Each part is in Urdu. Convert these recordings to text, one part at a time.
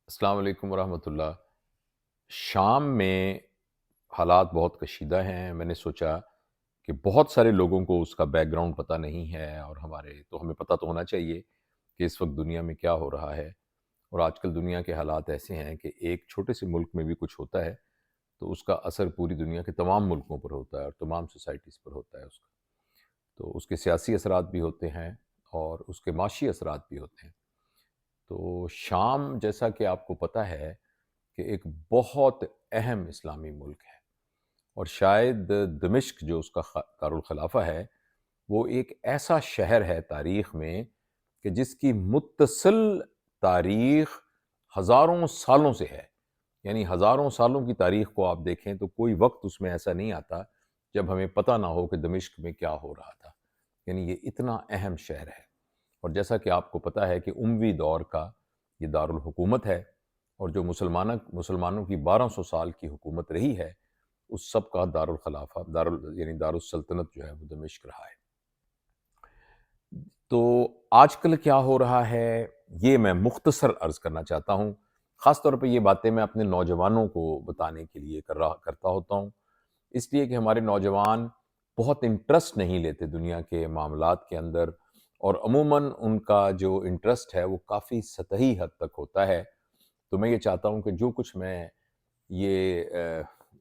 السلام علیکم ورحمۃ اللہ۔ شام میں حالات بہت کشیدہ ہیں۔ میں نے سوچا کہ بہت سارے لوگوں کو اس کا بیک گراؤنڈ پتہ نہیں ہے، اور ہمیں پتہ تو ہونا چاہیے کہ اس وقت دنیا میں کیا ہو رہا ہے۔ اور آج کل دنیا کے حالات ایسے ہیں کہ ایک چھوٹے سے ملک میں بھی کچھ ہوتا ہے تو اس کا اثر پوری دنیا کے تمام ملکوں پر ہوتا ہے اور تمام سوسائٹیز پر ہوتا ہے اس کا۔ تو اس کے سیاسی اثرات بھی ہوتے ہیں اور اس کے معاشی اثرات بھی ہوتے ہیں۔ تو شام، جیسا کہ آپ کو پتہ ہے، کہ ایک بہت اہم اسلامی ملک ہے، اور شاید دمشق جو اس کا دارالخلافہ ہے، وہ ایک ایسا شہر ہے تاریخ میں کہ جس کی متصل تاریخ ہزاروں سالوں سے ہے۔ یعنی ہزاروں سالوں کی تاریخ کو آپ دیکھیں تو کوئی وقت اس میں ایسا نہیں آتا جب ہمیں پتہ نہ ہو کہ دمشق میں کیا ہو رہا تھا۔ یعنی یہ اتنا اہم شہر ہے، اور جیسا کہ آپ کو پتہ ہے کہ اموی دور کا یہ دارالحکومت ہے، اور جو مسلمانوں کی 1200 سال کی حکومت رہی ہے، اس سب کا دارالخلافہ یعنی دارالسلطنت جو ہے وہ دمشق رہا ہے۔ تو آج کل کیا ہو رہا ہے یہ میں مختصر عرض کرنا چاہتا ہوں۔ خاص طور پہ یہ باتیں میں اپنے نوجوانوں کو بتانے کے لیے کرتا ہوتا ہوں، اس لیے کہ ہمارے نوجوان بہت انٹرسٹ نہیں لیتے دنیا کے معاملات کے اندر، اور عموماً ان کا جو انٹرسٹ ہے وہ کافی سطحی حد تک ہوتا ہے۔ تو میں یہ چاہتا ہوں کہ جو کچھ میں یہ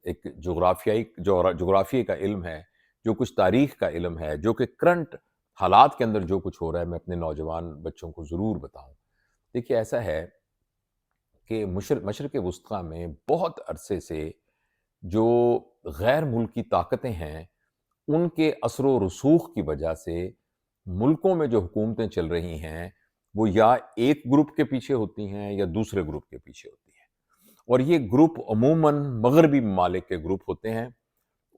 ایک جغرافیے کا علم ہے، جو کچھ تاریخ کا علم ہے، جو کہ کرنٹ حالات کے اندر جو کچھ ہو رہا ہے، میں اپنے نوجوان بچوں کو ضرور بتاؤں۔ دیکھیے، ایسا ہے کہ مشرق وسطیٰ میں بہت عرصے سے جو غیر ملکی طاقتیں ہیں، ان کے اثر و رسوخ کی وجہ سے ملکوں میں جو حکومتیں چل رہی ہیں وہ یا ایک گروپ کے پیچھے ہوتی ہیں یا دوسرے گروپ کے پیچھے ہوتی ہیں، اور یہ گروپ عموماً مغربی ممالک کے گروپ ہوتے ہیں،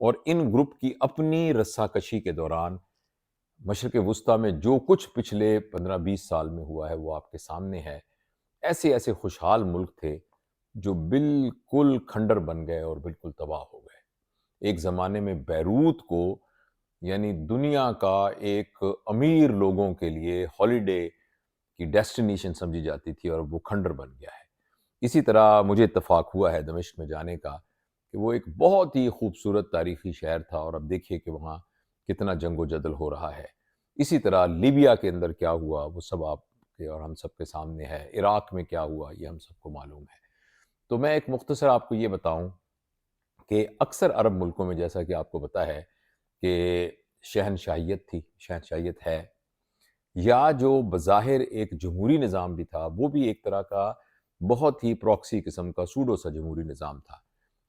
اور ان گروپ کی اپنی رسا کشی کے دوران مشرق وسطیٰ میں جو کچھ پچھلے 15-20 سال میں ہوا ہے وہ آپ کے سامنے ہے۔ ایسے ایسے خوشحال ملک تھے جو بالکل کھنڈر بن گئے اور بالکل تباہ ہو گئے۔ ایک زمانے میں بیروت کو یعنی دنیا کا ایک امیر لوگوں کے لیے ہالیڈے کی ڈیسٹینیشن سمجھی جاتی تھی، اور وہ کھنڈر بن گیا ہے۔ اسی طرح مجھے اتفاق ہوا ہے دمشق میں جانے کا، کہ وہ ایک بہت ہی خوبصورت تاریخی شہر تھا، اور اب دیکھیے کہ وہاں کتنا جنگ و جدل ہو رہا ہے۔ اسی طرح لیبیا کے اندر کیا ہوا وہ سب آپ کے اور ہم سب کے سامنے ہے۔ عراق میں کیا ہوا یہ ہم سب کو معلوم ہے۔ تو میں ایک مختصر آپ کو یہ بتاؤں کہ اکثر عرب ملکوں میں، جیسا کہ آپ کو پتہ ہے کہ شہنشاہیت ہے، یا جو بظاہر ایک جمہوری نظام بھی تھا، وہ بھی ایک طرح کا بہت ہی پراکسی قسم کا سوڈو سا جمہوری نظام تھا۔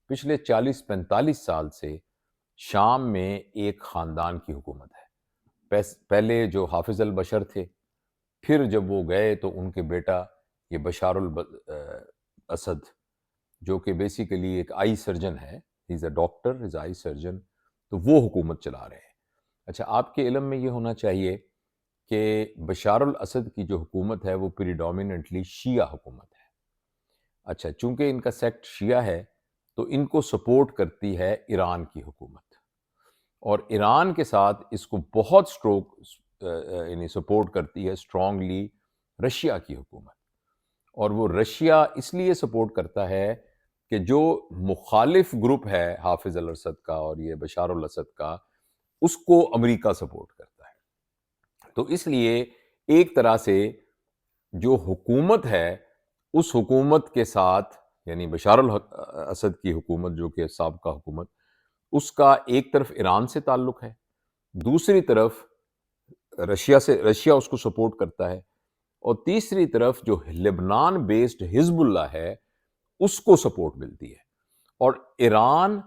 پچھلے 40-45 سال سے شام میں ایک خاندان کی حکومت ہے۔ پہلے جو حافظ البشر تھے، پھر جب وہ گئے تو ان کے بیٹا یہ بشار الاسد، جو کہ بیسیکلی ایک آئی سرجن ہے، ہی از اے ڈاکٹر، ہی از آئی سرجن، تو وہ حکومت چلا رہے ہیں۔ اچھا، آپ کے علم میں یہ ہونا چاہیے کہ بشار الاسد کی جو حکومت ہے وہ پریڈومیننٹلی شیعہ حکومت ہے۔ اچھا، چونکہ ان کا سیکٹ شیعہ ہے تو ان کو سپورٹ کرتی ہے ایران کی حکومت، اور ایران کے ساتھ اس کو بہت یعنی سپورٹ کرتی ہے اسٹرانگلی رشیا کی حکومت۔ اور وہ رشیا اس لیے سپورٹ کرتا ہے کہ جو مخالف گروپ ہے حافظ الاسد کا اور یہ بشار الاسد کا، اس کو امریکہ سپورٹ کرتا ہے۔ تو اس لیے ایک طرح سے جو حکومت ہے، اس حکومت کے ساتھ، یعنی بشار الاسد کی حکومت جو کہ سابقہ حکومت، اس کا ایک طرف ایران سے تعلق ہے، دوسری طرف رشیا اس کو سپورٹ کرتا ہے، اور تیسری طرف جو لبنان بیسڈ حزب اللہ ہے اس کو سپورٹ ملتی ہے۔ اور ایران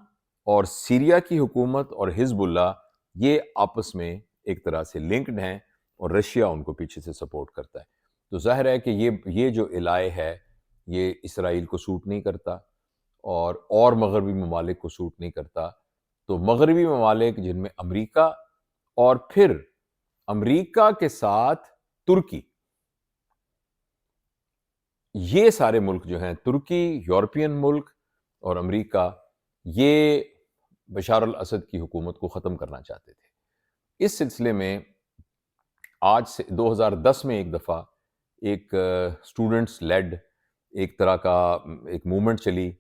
اور سیریا کی حکومت اور حزب اللہ یہ آپس میں ایک طرح سے لنکڈ ہیں، اور رشیا ان کو پیچھے سے سپورٹ کرتا ہے۔ تو ظاہر ہے کہ یہ جو الائے ہے یہ اسرائیل کو سوٹ نہیں کرتا، اور مغربی ممالک کو سوٹ نہیں کرتا۔ تو مغربی ممالک جن میں امریکہ، اور پھر امریکہ کے ساتھ ترکی، یہ سارے ملک جو ہیں، ترکی، یورپین ملک اور امریکہ، یہ بشار الاسد کی حکومت کو ختم کرنا چاہتے تھے۔ اس سلسلے میں آج سے 2010 میں ایک دفعہ ایک اسٹوڈنٹس لیڈ ایک طرح کا ایک موومنٹ چلی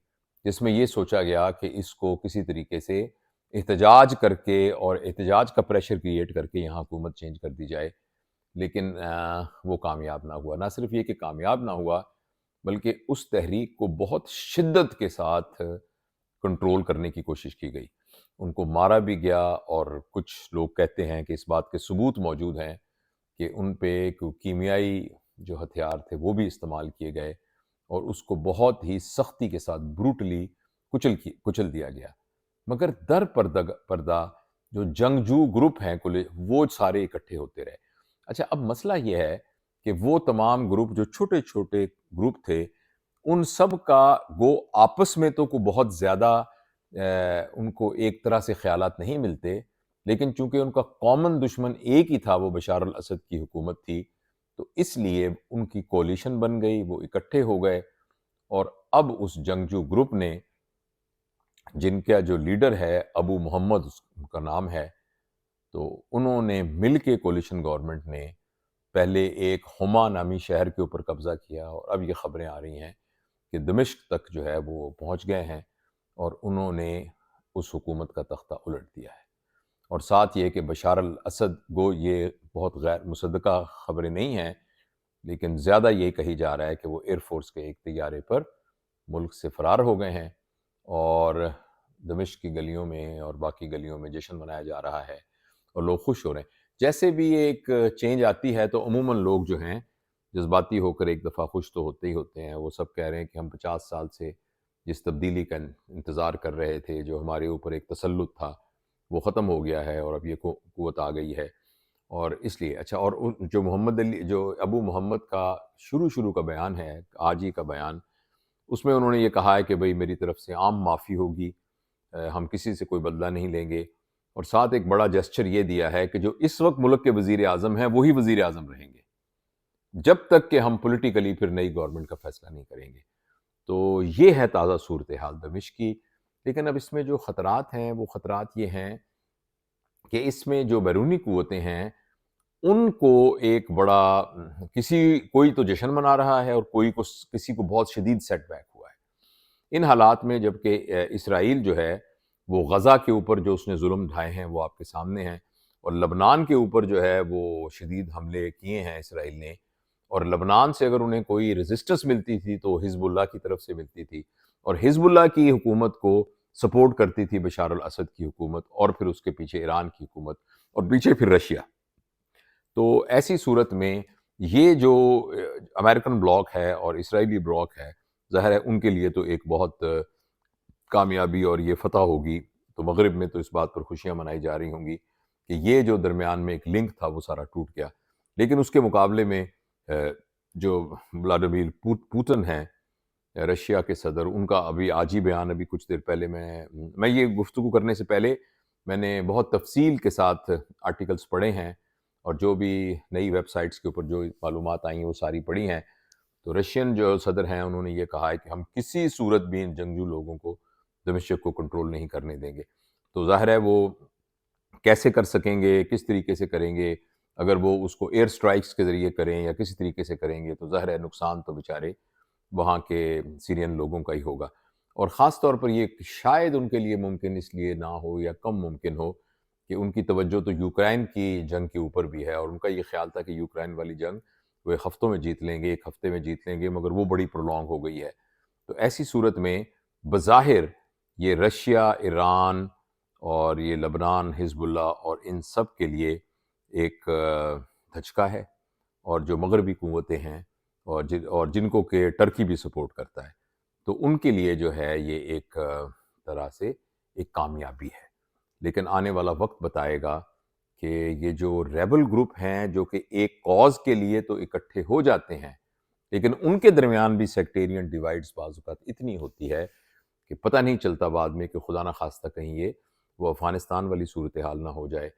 جس میں یہ سوچا گیا کہ اس کو کسی طریقے سے احتجاج کر کے اور احتجاج کا پریشر کریٹ کر کے یہاں حکومت چینج کر دی جائے، لیکن وہ کامیاب نہ ہوا۔ نہ صرف یہ کہ کامیاب نہ ہوا، بلکہ اس تحریک کو بہت شدت کے ساتھ کنٹرول کرنے کی کوشش کی گئی، ان کو مارا بھی گیا، اور کچھ لوگ کہتے ہیں کہ اس بات کے ثبوت موجود ہیں کہ ان پہ کیمیائی جو ہتھیار تھے وہ بھی استعمال کیے گئے، اور اس کو بہت ہی سختی کے ساتھ بروٹلی کچل دیا گیا۔ مگر در پردہ جو جنگجو گروپ ہیں وہ سارے اکٹھے ہوتے رہے۔ اچھا، اب مسئلہ یہ ہے کہ وہ تمام گروپ جو چھوٹے چھوٹے گروپ تھے، ان سب کا گو آپس میں تو کوئی بہت زیادہ ان کو ایک طرح سے خیالات نہیں ملتے، لیکن چونکہ ان کا کامن دشمن ایک ہی تھا، وہ بشار الاسد کی حکومت تھی، تو اس لیے ان کی کولیشن بن گئی، وہ اکٹھے ہو گئے، اور اب اس جنگجو گروپ نے، جن کا جو لیڈر ہے ابو محمد ان کا نام ہے، تو انہوں نے مل کے کولیشن گورنمنٹ نے پہلے ایک حما نامی شہر کے اوپر قبضہ کیا، اور اب یہ خبریں آ رہی ہیں کہ دمشق تک جو ہے وہ پہنچ گئے ہیں، اور انہوں نے اس حکومت کا تختہ الٹ دیا ہے۔ اور ساتھ یہ کہ بشار الاسد، گو یہ بہت غیر مصدقہ خبریں نہیں ہیں، لیکن زیادہ یہ کہی جا رہا ہے کہ وہ ایئر فورس کے ایک طیارے پر ملک سے فرار ہو گئے ہیں، اور دمشق کی گلیوں میں اور باقی گلیوں میں جشن منایا جا رہا ہے، اور لوگ خوش ہو رہے ہیں۔ جیسے بھی ایک چینج آتی ہے تو عموماً لوگ جو ہیں جذباتی ہو کر ایک دفعہ خوش تو ہوتے ہی ہوتے ہیں۔ وہ سب کہہ رہے ہیں کہ ہم 50 سال سے جس تبدیلی کا انتظار کر رہے تھے، جو ہمارے اوپر ایک تسلط تھا، وہ ختم ہو گیا ہے، اور اب یہ قوت آ گئی ہے، اور اس لیے اچھا۔ اور جو ابو محمد کا شروع کا بیان ہے، آج ہی کا بیان، اس میں انہوں نے یہ کہا ہے کہ بھئی میری طرف سے عام معافی ہوگی، ہم کسی سے کوئی بدلہ نہیں لیں گے، اور ساتھ ایک بڑا جسچر یہ دیا ہے کہ جو اس وقت ملک کے وزیر اعظم ہیں وہی وزیر اعظم رہیں گے جب تک کہ ہم پولیٹیکلی پھر نئی گورنمنٹ کا فیصلہ نہیں کریں گے۔ تو یہ ہے تازہ صورتحال دمشق کی۔ لیکن اب اس میں جو خطرات ہیں وہ خطرات یہ ہیں کہ اس میں جو بیرونی قوتیں ہیں ان کو ایک بڑا کوئی تو جشن منا رہا ہے، اور کسی کو بہت شدید سیٹ بیک ہوا ہے ان حالات میں، جبکہ اسرائیل جو ہے وہ غزہ کے اوپر جو اس نے ظلم ڈھائے ہیں وہ آپ کے سامنے ہیں، اور لبنان کے اوپر جو ہے وہ شدید حملے کیے ہیں اسرائیل نے، اور لبنان سے اگر انہیں کوئی ریزسٹنس ملتی تھی تو حزب اللہ کی طرف سے ملتی تھی، اور حزب اللہ کی حکومت کو سپورٹ کرتی تھی بشار الاسد کی حکومت، اور پھر اس کے پیچھے ایران کی حکومت، اور پیچھے پھر رشیا۔ تو ایسی صورت میں یہ جو امریکن بلاک ہے اور اسرائیلی بلاک ہے، ظاہر ہے ان کے لیے تو ایک بہت کامیابی اور یہ فتح ہوگی، تو مغرب میں تو اس بات پر خوشیاں منائی جا رہی ہوں گی کہ یہ جو درمیان میں ایک لنک تھا وہ سارا ٹوٹ گیا۔ لیکن اس کے مقابلے میں جو ولادیمیر پوتن ہیں، رشیا کے صدر، ان کا ابھی آج ہی بیان، ابھی کچھ دیر پہلے میں یہ گفتگو کرنے سے پہلے میں نے بہت تفصیل کے ساتھ آرٹیکلز پڑھے ہیں، اور جو بھی نئی ویب سائٹس کے اوپر جو معلومات آئی ہیں وہ ساری پڑھی ہیں۔ تو رشین جو صدر ہیں انہوں نے یہ کہا ہے کہ ہم کسی صورت بھی ان جنگجو لوگوں کو، دمشق کو کنٹرول نہیں کرنے دیں گے۔ تو ظاہر ہے وہ کیسے کر سکیں گے، کس طریقے سے کریں گے، اگر وہ اس کو ایئر سٹرائکس کے ذریعے کریں یا کسی طریقے سے کریں گے تو ظاہر ہے نقصان تو بیچارے وہاں کے سیرین لوگوں کا ہی ہوگا، اور خاص طور پر یہ شاید ان کے لیے ممکن اس لیے نہ ہو یا کم ممکن ہو کہ ان کی توجہ تو یوکرائن کی جنگ کے اوپر بھی ہے، اور ان کا یہ خیال تھا کہ یوکرائن والی جنگ وہ ایک ہفتوں میں جیت لیں گے، ایک ہفتے میں جیت لیں گے، مگر وہ بڑی پرولونگ ہو گئی ہے۔ تو ایسی صورت میں بظاہر یہ رشیا، ایران اور یہ لبنان، حزب اللہ اور ان سب کے لیے ایک دھچکا ہے، اور جو مغربی قوتیں ہیں اور جن کو کہ ٹرکی بھی سپورٹ کرتا ہے، تو ان کے لیے جو ہے یہ ایک طرح سے ایک کامیابی ہے۔ لیکن آنے والا وقت بتائے گا کہ یہ جو ریبل گروپ ہیں جو کہ ایک کاز کے لیے تو اکٹھے ہو جاتے ہیں، لیکن ان کے درمیان بھی سیکٹیرین ڈیوائیڈز بعض اوقات اتنی ہوتی ہے کہ پتہ نہیں چلتا بعد میں کہ خدا نہ خواستہ کہیں یہ وہ افغانستان والی صورتحال نہ ہو جائے،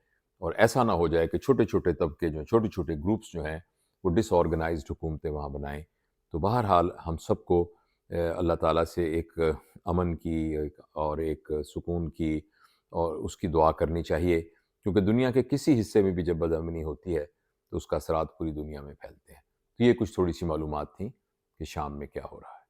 اور ایسا نہ ہو جائے کہ چھوٹے چھوٹے طبقے جو چھوٹے چھوٹے گروپس جو ہیں وہ ڈس آرگنائزڈ حکومتیں وہاں بنائیں۔ تو بہرحال ہم سب کو اللہ تعالیٰ سے ایک امن کی اور ایک سکون کی اور اس کی دعا کرنی چاہیے، کیونکہ دنیا کے کسی حصے میں بھی جب بدامنی ہوتی ہے تو اس کا اثرات پوری دنیا میں پھیلتے ہیں۔ تو یہ کچھ تھوڑی سی معلومات تھیں کہ شام میں کیا ہو رہا ہے۔